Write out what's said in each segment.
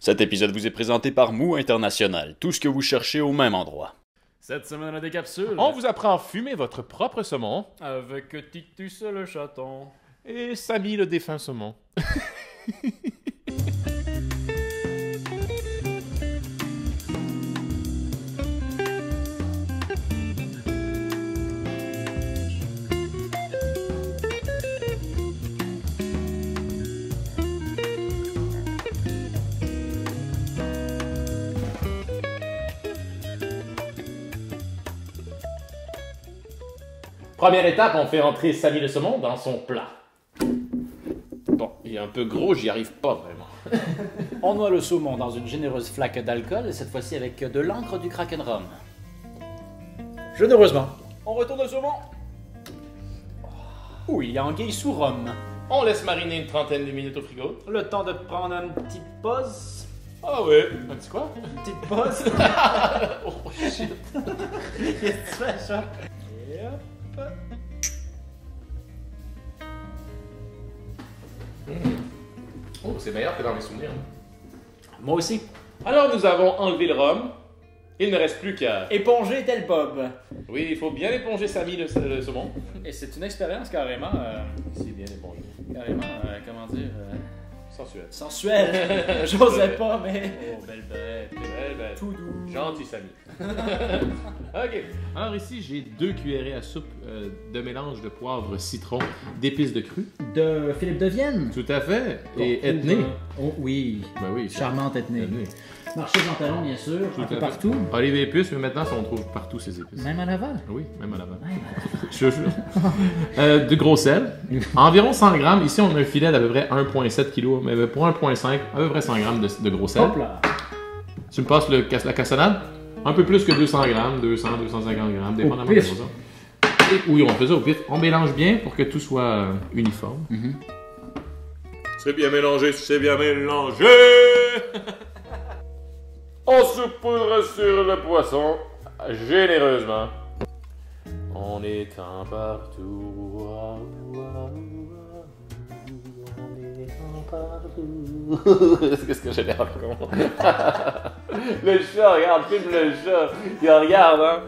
Cet épisode vous est présenté par Mou International. Tout ce que vous cherchez au même endroit. Cette semaine à des capsules. On vous apprend à fumer votre propre saumon. Avec Titus le chaton. Et Samy le défunt saumon. Première étape, on fait entrer Samy le saumon dans son plat. Bon, il est un peu gros, j'y arrive pas vraiment. On noie le saumon dans une généreuse flaque d'alcool, cette fois-ci avec de l'encre du Kraken Rum. Généreusement. On retourne le saumon. Oh, il y a anguille sous rhum. On laisse mariner une trentaine de minutes au frigo. Le temps de prendre une petite pause. Ah ouais, un petit quoi? Une petite pause. Oh shit. Qu'est-ce que tu fais, ça? Et hop. Oh, c'est meilleur que dans mes souvenirs. Moi aussi. Alors nous avons enlevé le rhum. Il ne reste plus qu'à... Épongé tel Bob. Oui, il faut bien éponger Samy le saumon. Et c'est une expérience carrément... C'est bien épongé. carrément, comment dire... Sensuel. sensuelle. J'osais pas, mais... Oh, belle bête. Belle bête. Tout doux. Gentil Samy. Ok. Alors ici, j'ai 2 cuillerées à soupe de mélange de poivre, citron, d'épices de cru. De Philippe de Vienne. Tout à fait. Et ethné. Oh oui. Ben oui. Charmante ethnie. Ethné. Marché Jean Talon, bien sûr. Tout Un à peu fait. partout. Olive et épices, mais maintenant, on trouve partout ces épices. Même à Laval. Oui, même à l'avant. Je jure. Du gros sel. Environ 100 grammes. Ici, on a un filet d'à peu près 1,7 kg. Mais pour 1,5, à peu près 100 grammes de gros sel. Hop là. Tu me passes la cassonade. Un peu plus que 200 grammes. 200, 250 grammes, dépendamment de pif. ça. Et oui, on fait ça au pif. On mélange bien pour que tout soit uniforme. C'est bien mélangé, c'est bien mélangé. On saupoudre sur le poisson généreusement. On étend partout. On étend partout. Qu'est-ce que j'ai l'air con? Le chat, regarde, filme le chat. Il regarde, hein.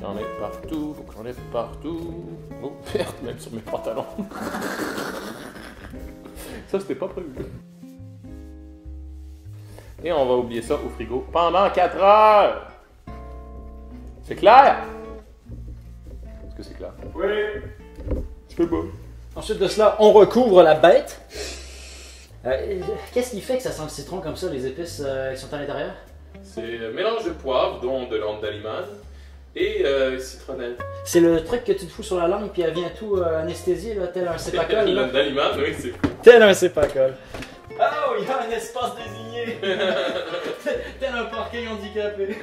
On est partout, faut qu'on est partout. Oh, merde, même sur mes pantalons. Ça, c'était pas prévu. Et on va oublier ça au frigo pendant 4 heures. C'est clair? Est-ce que c'est clair? Oui. Je peux pas. Ensuite de cela, on recouvre la bête. Qu'est-ce qui fait que ça sent le citron comme ça, les épices qui sont à l'intérieur? C'est un mélange de poivre, dont de l'onde d'aliment et citronnelle. C'est le truc que tu te fous sur la langue puis elle vient tout anesthésier, là, tel un sépacol. L'onde d'aliment, oui, c'est Tel un sépacol. Oh, il y a un espace désigné. Tel un parking handicapé.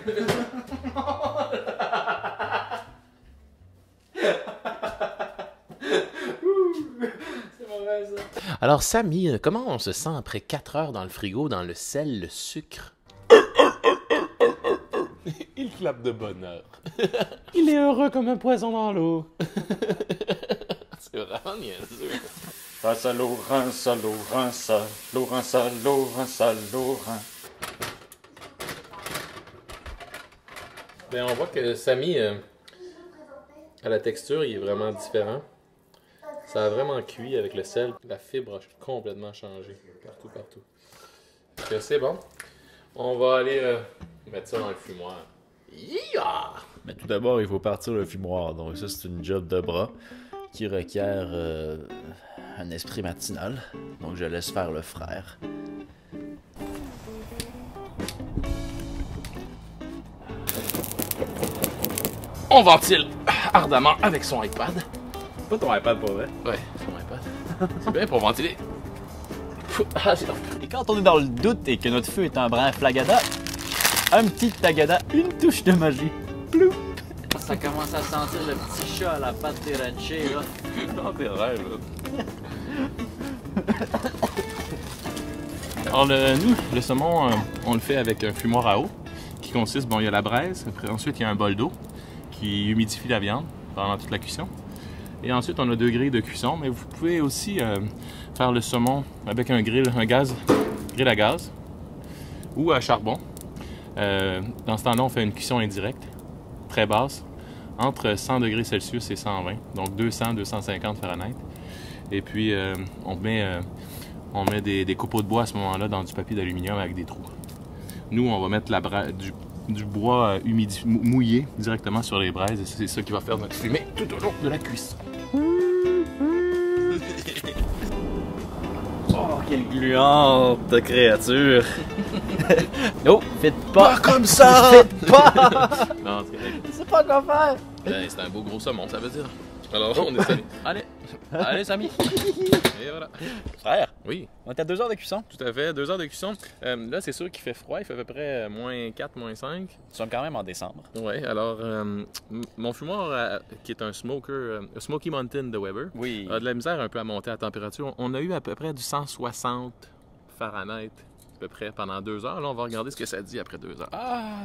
C'est mauvais ça. Alors, Samy, comment on se sent après 4 heures dans le frigo, dans le sel, le sucre? Il clappe de bonheur. Il est heureux comme un poisson dans l'eau. C'est vraiment niaiseux. Rince à l'eau, rince à l'eau, rince à l'eau, rince à l'eau, rince à l'eau, rince. Ben, on voit que Samy, à la texture, il est vraiment différent. Ça a vraiment cuit avec le sel. La fibre a complètement changé. Partout. Donc, c'est bon. On va aller mettre ça dans le fumoir. Yeah! Mais tout d'abord, il faut partir le fumoir. Donc ça, c'est une job de bras qui requiert un esprit matinal. Donc je laisse faire le frère. On ventile ardemment avec son iPad. Pas ton iPad pour vrai. Ouais, son iPad. C'est bien pour ventiler. Ah, c'est long. Et quand on est dans le doute et que notre feu est un brin flagada, un petit tagada, une touche de magie. Ploup! Ça commence à sentir le petit chat à la pâte terraché, là. Dans tes rêves, Alors, nous, le saumon, on le fait avec un fumoir à eau qui consiste, bon, il y a la braise, après, ensuite il y a un bol d'eau qui humidifie la viande pendant toute la cuisson. Et ensuite, on a 2 grilles de cuisson, mais vous pouvez aussi faire le saumon avec un grill à gaz. ou à charbon. Dans ce temps-là, on fait une cuisson indirecte, très basse, entre 100 degrés Celsius et 120, donc 200-250 Fahrenheit. Et puis, on met des copeaux de bois à ce moment-là dans du papier d'aluminium avec des trous. Nous, on va mettre du bois mouillé directement sur les braises et c'est ça qui va faire notre fumée tout au long de la cuisson. Oh, quelle gluante créature! Oh, faites pas! Pas comme ça! Faites pas! Non, c'est correct. Je sais pas quoi faire! Ben, c'est un beau gros saumon, ça veut dire. Alors, on est salé. Allez, Samy! Et voilà. Frère, Oui, on est à 2 heures de cuisson. tout à fait. 2 heures de cuisson. Là, c'est sûr qu'il fait froid. Il fait à peu près moins 4, moins 5. Nous sommes quand même en décembre. Ouais, alors, mon fumoir, qui est un Smoky Mountain de Weber, Oui. a de la misère un peu à monter à température. On a eu à peu près du 160 Fahrenheit, à peu près, pendant 2 heures. Là, on va regarder ce que ça dit après 2 heures. Ah,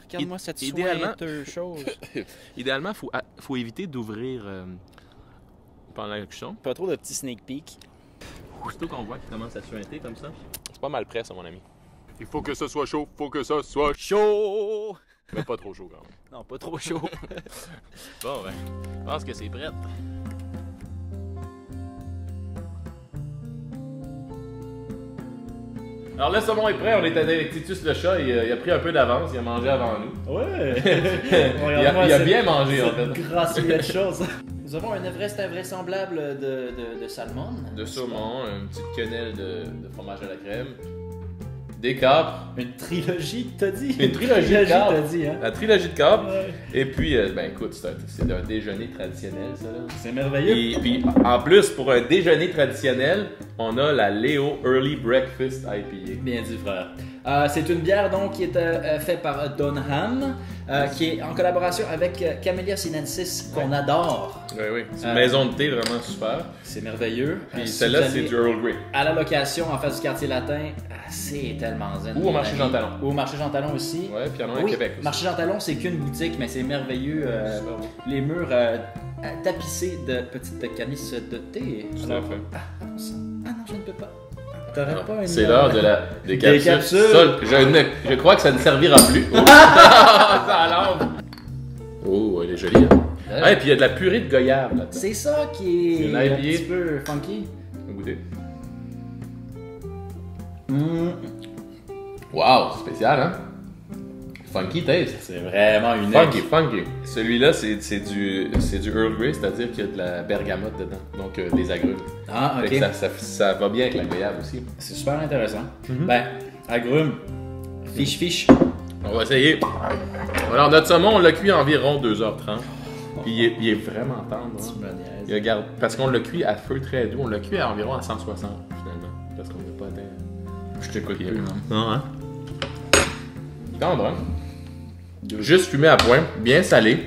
regarde-moi cette Idéalement- sointeuse chose. Idéalement, faut éviter d'ouvrir pendant la cuisson. Pas trop de petits sneak peek. Aussitôt qu'on voit qu'il commence à suinter comme ça, c'est pas mal prêt, ça, mon ami. Il faut que ce soit chaud, faut que ça soit chaud. Chaud! Mais pas trop chaud, quand même. Non, pas trop chaud. Bon, ben, je pense que c'est prêt. Alors, le saumon est prêt. On est allé avec Titus le chat. Il a pris un peu d'avance. Il a mangé avant nous. Ouais! Il a bien mangé, en fait. Gracieuses chose. Nous avons un Everest invraisemblable de salmon. De saumon, une petite quenelle de fromage à la crème, des capres, Une trilogie, t'as dit? Une trilogie de capres. t'as dit, hein? la trilogie de capres, Ouais. et puis, ben écoute, c'est un déjeuner traditionnel, ça, là. C'est merveilleux. Et puis, en plus, pour un déjeuner traditionnel, on a la Léo Early Breakfast IPA. Bien dit, frère. C'est une bière donc qui est faite par Dunham, qui est en collaboration avec Camellia sinensis, qu'on adore. Oui, oui. C'est une maison de thé vraiment super. C'est merveilleux. Puis Si celle-là, vous c'est allez du Earl Grey. à la location en face du quartier latin, c'est tellement zen. Ou au marché Jean Talon. Ou au marché Jean Talon aussi. Ouais, puis il y en a un à Oui, Québec aussi. marché Jean Talon, c'est qu'une boutique, mais c'est merveilleux. Super beau. Les murs tapissés de petites canisses de thé. Tout à Alors, fait. ah non, je ne peux pas. T'aurais pas une... C'est l'heure des capsules. capsules. Ça, je crois que ça ne servira plus. Oh, ça alarme. Oh, elle est jolie. Hein? Ah, et puis il y a de la purée de goyave là-dedans. C'est ça qui C'est est une un IPA. petit peu funky. Goûtez. Wow, spécial, hein? Funky taste. C'est vraiment unique. Funky. Celui-là, c'est du Earl Grey, c'est-à-dire qu'il y a de la bergamote dedans, donc des agrumes. Ah, Fait ok. que ça va bien avec la goyave aussi. C'est super intéressant. Ben, agrumes, fiche. On va essayer. Alors, notre saumon, on l'a cuit environ 2h30. Puis il est vraiment tendre. Tu Hein. me niaises. Il regarde, parce qu'on l'a cuit à feu très doux. On l'a cuit à environ à 160 finalement. Parce qu'on n'a pas atteint. Je t'écoute Ok. plus, non? Non, hein? Tendre, hein? Juste fumé à point, bien salé.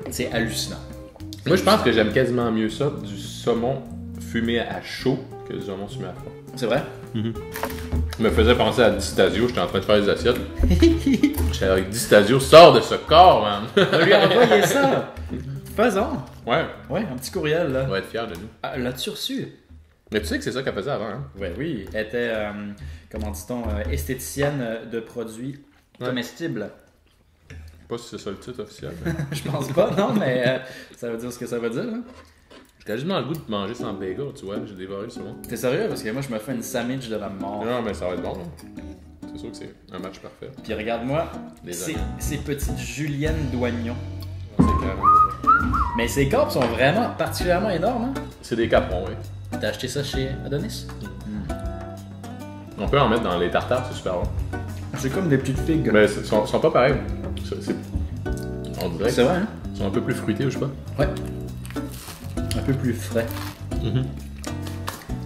C'est hallucinant. Moi, je pense que j'aime quasiment mieux ça, du saumon fumé à chaud, que du saumon fumé à froid. C'est vrai? Je me faisais penser à Distasio, j'étais en train de faire des assiettes. J'étais avec Distasio, sors de ce corps, man! On lui a envoyé ça. Faisons. Ouais, Ouais, un petit courriel, là. on va être fiers de nous. Ah, l'as-tu reçu? Mais tu sais que c'est ça qu'elle faisait avant, hein? Ouais, oui. Elle était, comment dit-on, esthéticienne de produits comestibles. Je sais pas si c'est ça le titre officiel. Mais... Je pense pas, non, mais ça veut dire ce que ça veut dire. Hein? J'ai quasiment le goût de manger sans bagel, tu vois, j'ai dévoré le saumon. T'es sérieux? Parce que moi, je me fais une sandwich de la mort. Non, mais ça va être bon, hein. C'est sûr que c'est un match parfait. Puis regarde-moi, Les ces petites juliennes d'oignons. C'est clair. Mais ces corps sont vraiment particulièrement énormes. Hein? C'est des caprons, oui. T'as acheté ça chez Adonis? On peut en mettre dans les tartares, c'est super bon. C'est comme des petites figues. Mais ils sont pas pareils. On dirait C'est vrai, hein? qu'ils sont un peu plus fruités, ou je sais pas. Ouais. Un peu plus frais.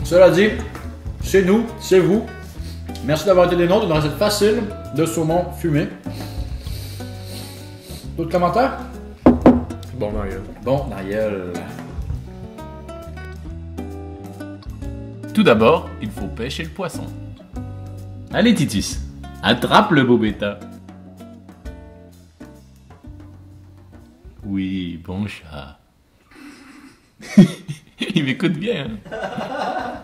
Cela dit, c'est nous, c'est vous. Merci d'avoir été des nôtres dans cette facile de saumon fumé. D'autres commentaires? Bon, non, Bon, Daniel. Tout d'abord, il faut pêcher le poisson. Allez Titus, attrape le beau bêta. Oui, bon chat. Il m'écoute bien. Hein?